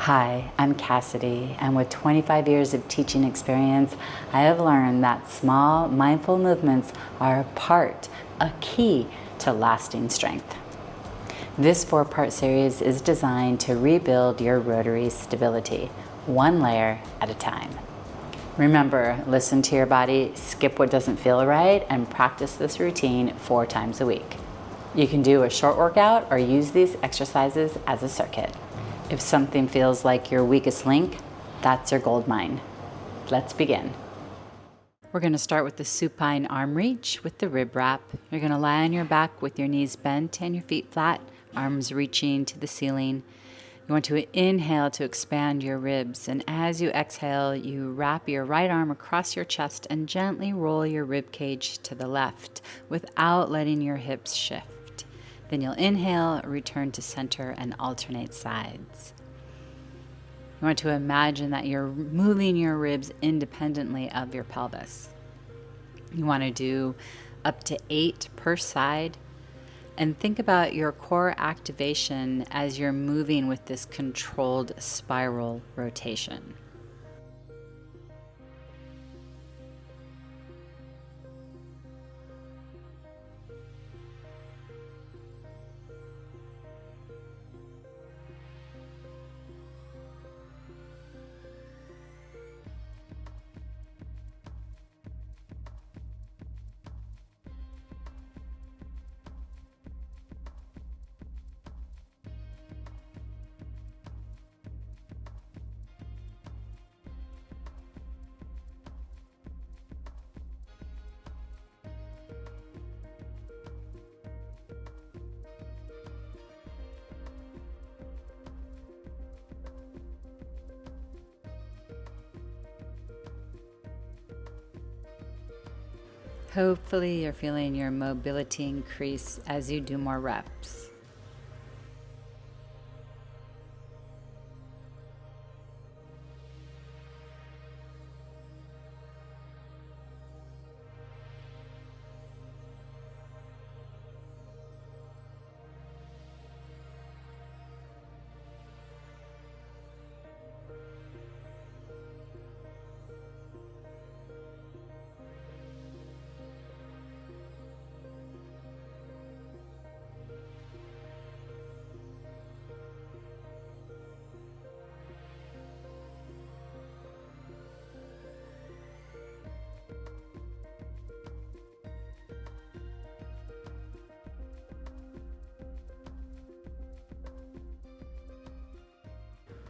Hi, I'm Cassidy, and with 25 years of teaching experience, I have learned that small, mindful movements are a key to lasting strength. This 4-part series is designed to rebuild your rotary stability, one layer at a time. Remember, listen to your body, skip what doesn't feel right, and practice this routine 4 times a week. You can do a short workout or use these exercises as a circuit. If something feels like your weakest link, that's your gold mine. Let's begin. We're going to start with the supine arm reach with the rib wrap. You're going to lie on your back with your knees bent and your feet flat, arms reaching to the ceiling. You want to inhale to expand your ribs, and as you exhale, you wrap your right arm across your chest and gently roll your rib cage to the left without letting your hips shift. Then you'll inhale, return to center, and alternate sides. You want to imagine that you're moving your ribs independently of your pelvis. You want to do up to 8 per side, and think about your core activation as you're moving with this controlled spiral rotation. Hopefully you're feeling your mobility increase as you do more reps.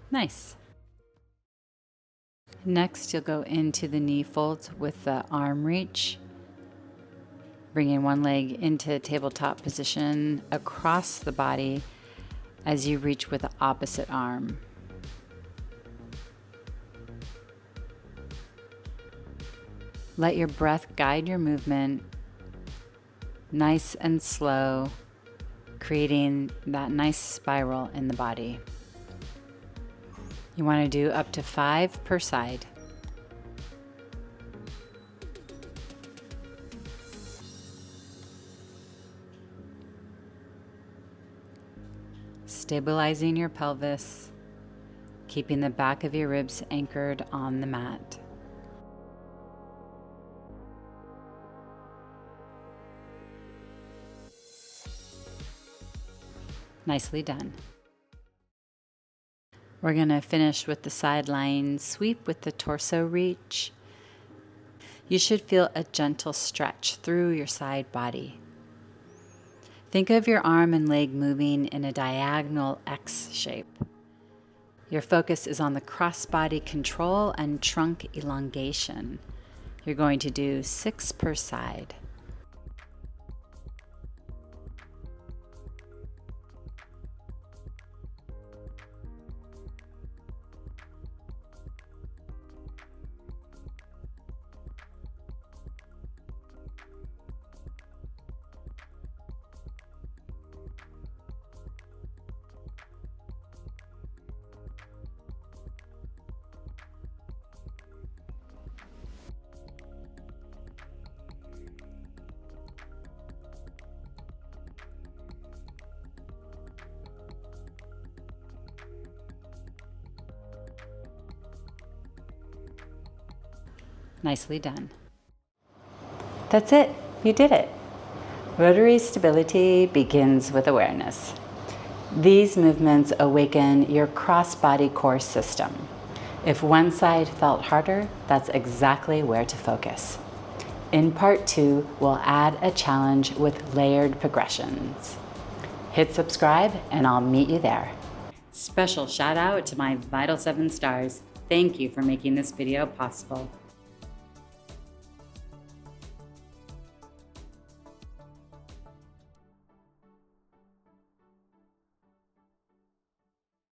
Nice. Next, you'll go into the knee folds with the arm reach, bringing one leg into tabletop position across the body as you reach with the opposite arm. Let your breath guide your movement, nice and slow, creating that nice spiral in the body. You want to do up to 5 per side. Stabilizing your pelvis, keeping the back of your ribs anchored on the mat. Nicely done. We're going to finish with the sideline sweep with the torso reach. You should feel a gentle stretch through your side body. Think of your arm and leg moving in a diagonal X shape. Your focus is on the cross-body control and trunk elongation. You're going to do 6 per side. Nicely done. That's it. You did it. Rotary stability begins with awareness. These movements awaken your cross-body core system. If one side felt harder, that's exactly where to focus. In part 2, we'll add a challenge with layered progressions. Hit subscribe and I'll meet you there. Special shout out to my Vital 7 stars. Thank you for making this video possible.